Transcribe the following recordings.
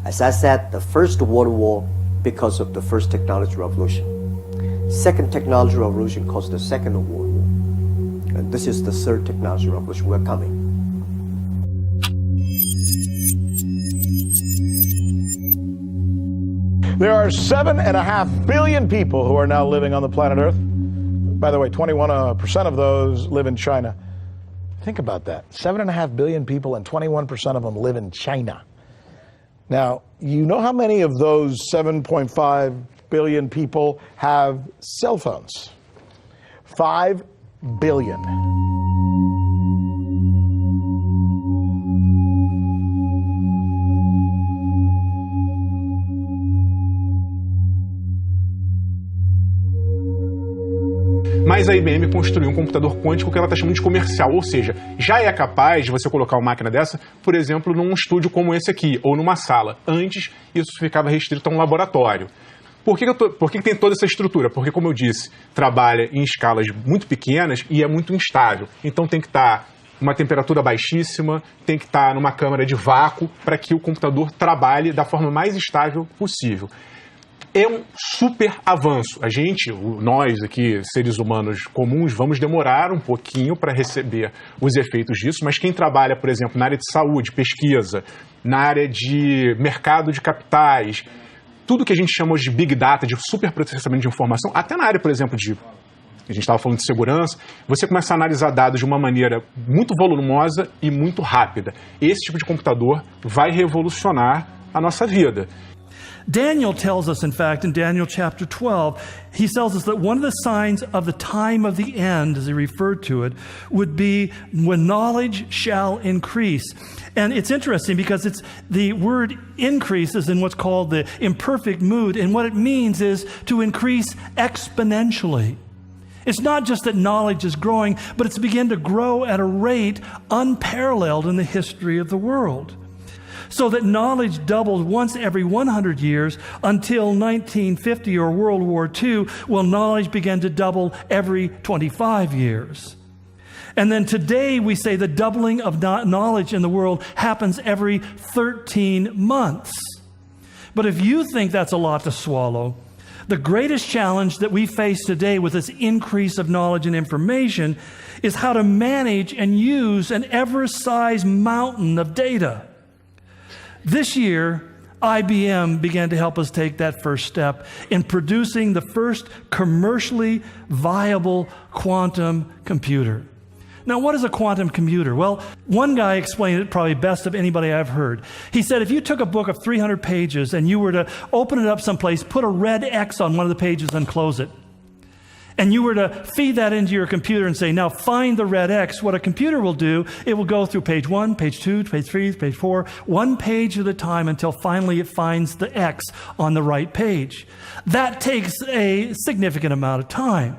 As I said, the First World War because of the first technology revolution. Second technology revolution caused the Second World War. And this is the third technology revolution we're coming. There are 7.5 billion people who are now living on the planet Earth. By the way, 21% of those live in China. Think about that. 7.5 billion people and 21% of them live in China. Now, you know how many of those 7.5 billion people have cell phones? 5 billion. Mas a IBM construiu um computador quântico que ela está chamando de comercial, ou seja, já é capaz de você colocar uma máquina dessa, por exemplo, num estúdio como esse aqui, ou numa sala. Antes, isso ficava restrito a um laboratório. Por que tem toda essa estrutura? Porque, como eu disse, trabalha em escalas muito pequenas e é muito instável. Então tem que estar uma temperatura baixíssima, tem que estar numa câmara de vácuo para que o computador trabalhe da forma mais estável possível. É um super avanço. Nós aqui, seres humanos comuns, vamos demorar um pouquinho para receber os efeitos disso, mas quem trabalha, por exemplo, na área de saúde, pesquisa, na área de mercado de capitais, tudo que a gente chama de Big Data, de superprocessamento de informação, até na área, por exemplo, a gente estava falando de segurança, você começa a analisar dados de uma maneira muito volumosa e muito rápida. Esse tipo de computador vai revolucionar a nossa vida. Daniel tells us, in fact, in Daniel chapter 12, he tells us that one of the signs of the time of the end, as he referred to it, would be when knowledge shall increase. And it's interesting because the word increase is in what's called the imperfect mood, and what it means is to increase exponentially. It's not just that knowledge is growing, but it's begun to grow at a rate unparalleled in the history of the world. So that knowledge doubled once every 100 years until 1950 or World War II, well, knowledge began to double every 25 years. And then today we say the doubling of knowledge in the world happens every 13 months. But if you think that's a lot to swallow, the greatest challenge that we face today with this increase of knowledge and information is how to manage and use an ever-sized mountain of data. This year, IBM began to help us take that first step in producing the first commercially viable quantum computer. Now, what is a quantum computer? Well, one guy explained it probably best of anybody I've heard. He said if you took a book of 300 pages and you were to open it up someplace, put a red X on one of the pages and close it, and you were to feed that into your computer and say, now find the red X, what a computer will do, it will go through page 1, page 2, page 3, page 4, one page at a time until finally it finds the X on the right page. That takes a significant amount of time.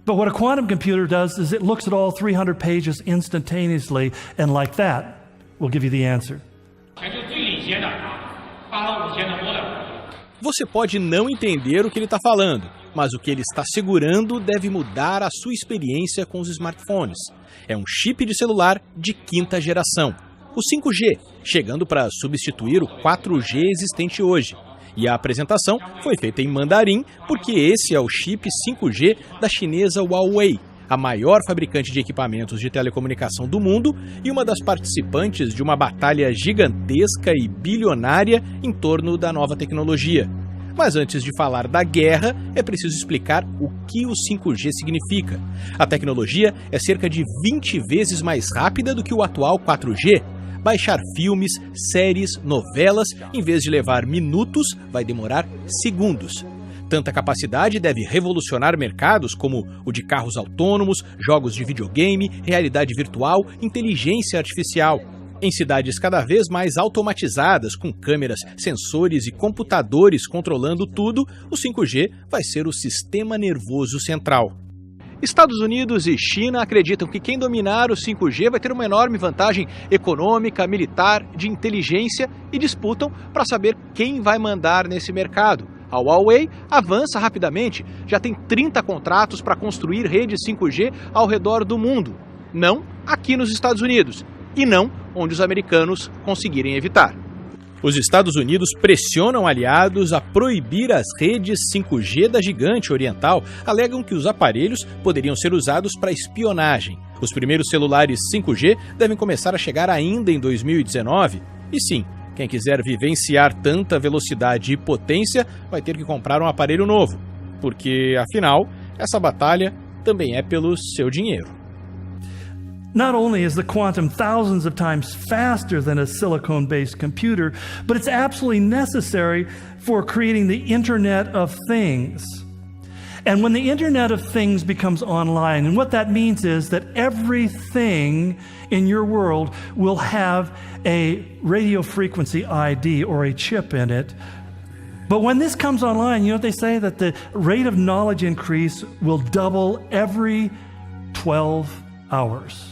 But what a quantum computer does is it looks at all 300 pages instantaneously, and like that, will give you the answer. Você pode não entender o que ele está falando, mas o que ele está segurando deve mudar a sua experiência com os smartphones. É um chip de celular de quinta geração, o 5G, chegando para substituir o 4G existente hoje. E a apresentação foi feita em mandarim, porque esse é o chip 5G da chinesa Huawei, a maior fabricante de equipamentos de telecomunicação do mundo e uma das participantes de uma batalha gigantesca e bilionária em torno da nova tecnologia. Mas antes de falar da guerra, é preciso explicar o que o 5G significa. A tecnologia é cerca de 20 vezes mais rápida do que o atual 4G. Baixar filmes, séries, novelas, em vez de levar minutos, vai demorar segundos. Tanta capacidade deve revolucionar mercados como o de carros autônomos, jogos de videogame, realidade virtual, inteligência artificial. Em cidades cada vez mais automatizadas, com câmeras, sensores e computadores controlando tudo, o 5G vai ser o sistema nervoso central. Estados Unidos e China acreditam que quem dominar o 5G vai ter uma enorme vantagem econômica, militar, de inteligência e disputam para saber quem vai mandar nesse mercado. A Huawei avança rapidamente, já tem 30 contratos para construir redes 5G ao redor do mundo. Não aqui nos Estados Unidos, e não onde os americanos conseguirem evitar. Os Estados Unidos pressionam aliados a proibir as redes 5G da gigante oriental, alegam que os aparelhos poderiam ser usados para espionagem. Os primeiros celulares 5G devem começar a chegar ainda em 2019. E sim, quem quiser vivenciar tanta velocidade e potência vai ter que comprar um aparelho novo, porque, afinal, essa batalha também é pelo seu dinheiro. Not only is the quantum thousands of times faster than a silicon-based computer, but it's absolutely necessary for creating the Internet of Things. And when the Internet of Things becomes online, and what that means is that everything in your world will have a radio frequency ID or a chip in it. But when this comes online, you know what they say? That the rate of knowledge increase will double every 12 hours.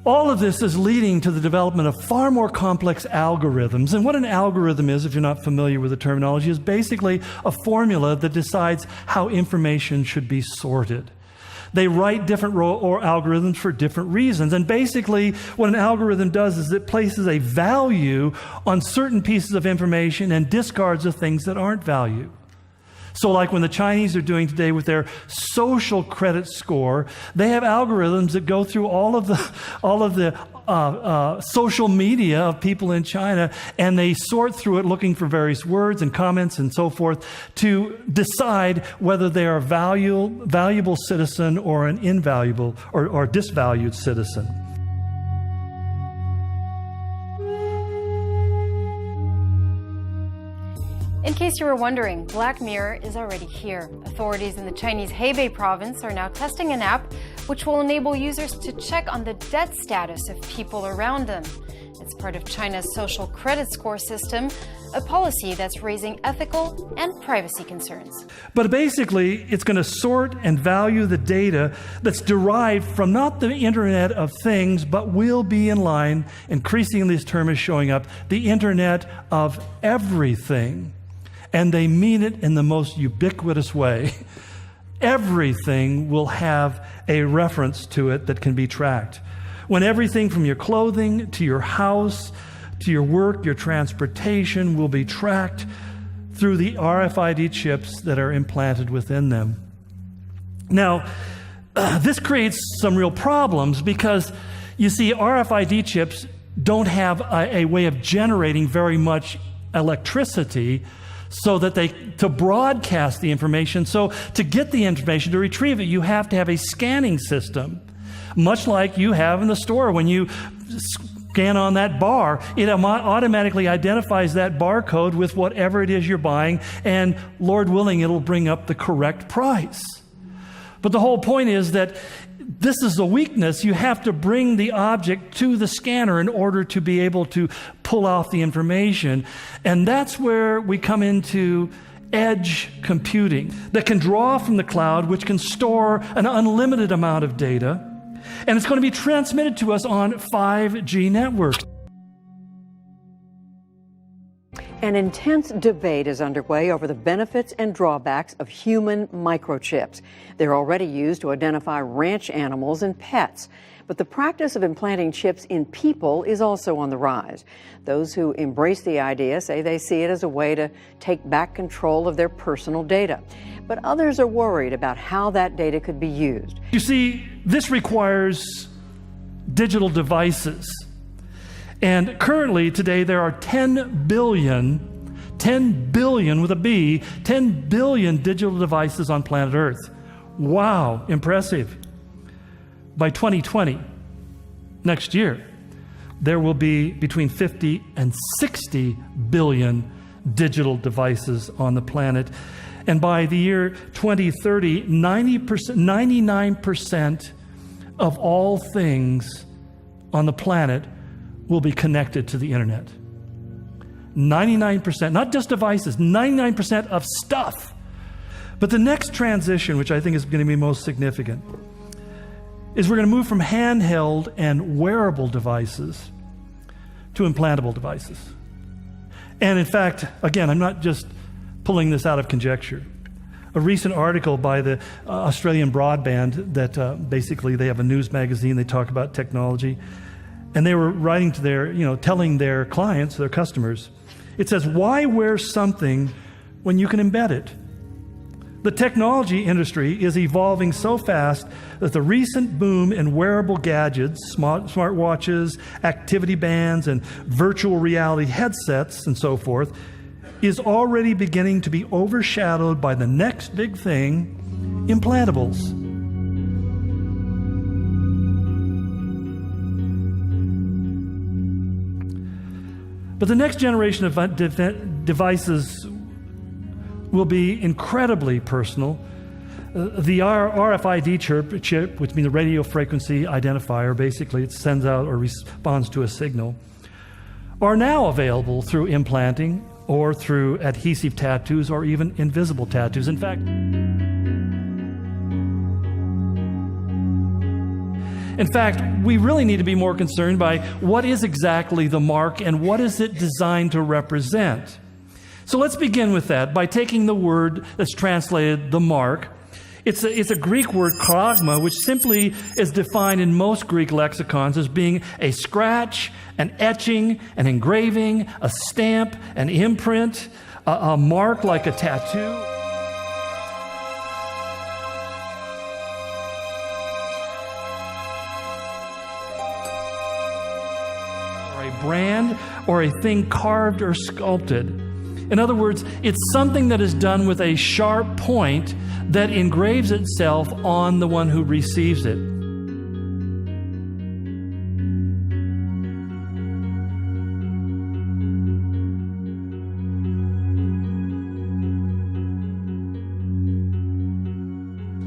All of this is leading to the development of far more complex algorithms. And what an algorithm is, if you're not familiar with the terminology, is basically a formula that decides how information should be sorted. They write different algorithms for different reasons. And basically, what an algorithm does is it places a value on certain pieces of information and discards the things that aren't value. So like when the Chinese are doing today with their social credit score, they have algorithms that go through all of the social media of people in China, and they sort through it looking for various words and comments and so forth to decide whether they are a valuable citizen or an invaluable or disvalued citizen. In case you were wondering, Black Mirror is already here. Authorities in the Chinese Hebei province are now testing an app which will enable users to check on the debt status of people around them. It's part of China's social credit score system, a policy that's raising ethical and privacy concerns. But basically, it's going to sort and value the data that's derived from not the Internet of Things, but will be in line, increasingly this term is showing up, the Internet of Everything. And they mean it in the most ubiquitous way. Everything will have a reference to it that can be tracked. When everything from your clothing to your house to your work, your transportation will be tracked through the RFID chips that are implanted within them. Now, this creates some real problems because, you see, RFID chips don't have a way of generating very much electricity so that to broadcast the information. So to get the information, to retrieve it, you have to have a scanning system, much like you have in the store. When you scan on that bar, it automatically identifies that barcode with whatever it is you're buying, and Lord willing, it'll bring up the correct price. But the whole point is that this is a weakness. You have to bring the object to the scanner in order to be able to pull off the information. And that's where we come into edge computing that can draw from the cloud, which can store an unlimited amount of data. And it's going to be transmitted to us on 5G networks. An intense debate is underway over the benefits and drawbacks of human microchips. They're already used to identify ranch animals and pets. But the practice of implanting chips in people is also on the rise. Those who embrace the idea say they see it as a way to take back control of their personal data. But others are worried about how that data could be used. You see, this requires digital devices. And currently, today, there are 10 billion with a B, 10 billion digital devices on planet Earth. Wow, impressive. By 2020, next year, there will be between 50 and 60 billion digital devices on the planet. And by the year 2030, 99% of all things on the planet will be connected to the internet. 99%, not just devices, 99% of stuff. But the next transition, which I think is going to be most significant, is we're going to move from handheld and wearable devices to implantable devices. And in fact, again, I'm not just pulling this out of conjecture. A recent article by the Australian Broadband that basically they have a news magazine, they talk about technology, and they were writing to their, telling their clients, their customers, it says, why wear something when you can embed it? The technology industry is evolving so fast that the recent boom in wearable gadgets, smartwatches, activity bands, and virtual reality headsets and so forth is already beginning to be overshadowed by the next big thing, implantables. But the next generation of devices will be incredibly personal. The RFID chip, which means the radio frequency identifier, basically it sends out or responds to a signal, are now available through implanting or through adhesive tattoos or even invisible tattoos. In fact, we really need to be more concerned by what is exactly the mark and what is it designed to represent. So let's begin with that by taking the word that's translated the mark. It's a Greek word, charagma, which simply is defined in most Greek lexicons as being a scratch, an etching, an engraving, a stamp, an imprint, a mark like a tattoo. Or a brand or a thing carved or sculpted. In other words, it's something that is done with a sharp point that engraves itself on the one who receives it.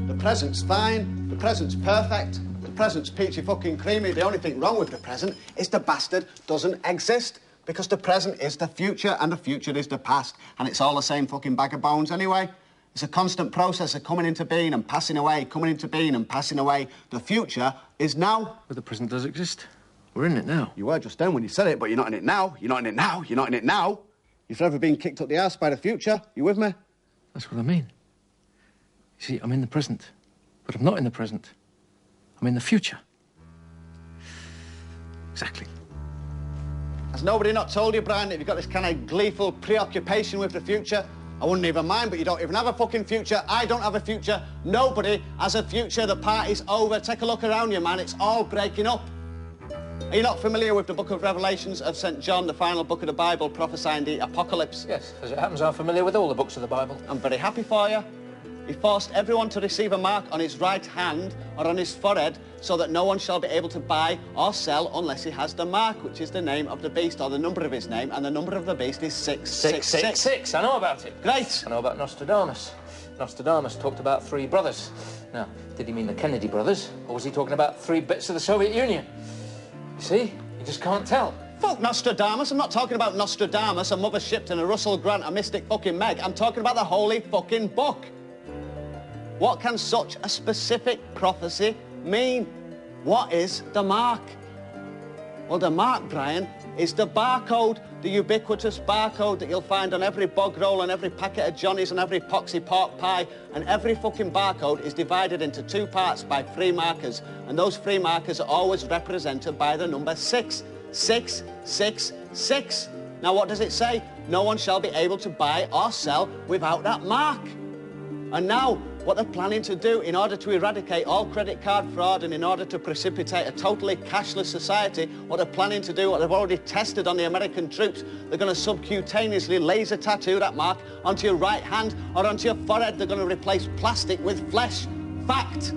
The present's fine, the present's perfect, the present's peachy fucking creamy. The only thing wrong with the present is the bastard doesn't exist. Because the present is the future and the future is the past. And it's all the same fucking bag of bones anyway. It's a constant process of coming into being and passing away, coming into being and passing away. The future is now. But the present does exist. We're in it now. You were just then when you said it, but you're not in it now. You're not in it now. You're not in it now. You're forever being kicked up the arse by the future. You with me? That's what I mean. You see, I'm in the present. But I'm not in the present. I'm in the future. Exactly. Has nobody not told you, Brian, that you've got this kind of gleeful preoccupation with the future? I wouldn't even mind, but you don't even have a fucking future. I don't have a future. Nobody has a future. The party's over. Take a look around you, man. It's all breaking up. Are you not familiar with the book of Revelations of St. John, the final book of the Bible, prophesying the apocalypse? Yes, as it happens, I'm familiar with all the books of the Bible. I'm very happy for you. He forced everyone to receive a mark on his right hand or on his forehead so that no one shall be able to buy or sell unless he has the mark, which is the name of the beast or the number of his name, and the number of the beast is 666. 666, I know about it. Great. I know about Nostradamus. Nostradamus talked about 3 brothers. Now, did he mean the Kennedy brothers, or was he talking about 3 bits of the Soviet Union? You see, you just can't tell. Fuck Nostradamus. I'm not talking about Nostradamus, a Mother Shipton, a Russell Grant, a Mystic fucking Meg. I'm talking about the holy fucking book. What can such a specific prophecy mean? What is the mark? Well, the mark, Brian, is the barcode, the ubiquitous barcode that you'll find on every bog roll and every packet of Johnnies and every poxy pork pie. And every fucking barcode is divided into 2 parts by 3 markers. And those 3 markers are always represented by the number 6. 6, 6, 6. Now, what does it say? No one shall be able to buy or sell without that mark. And now, what they're planning to do in order to eradicate all credit card fraud and in order to precipitate a totally cashless society, what they're planning to do, what they've already tested on the American troops, they're going to subcutaneously laser tattoo that mark onto your right hand or onto your forehead. They're going to replace plastic with flesh. Fact.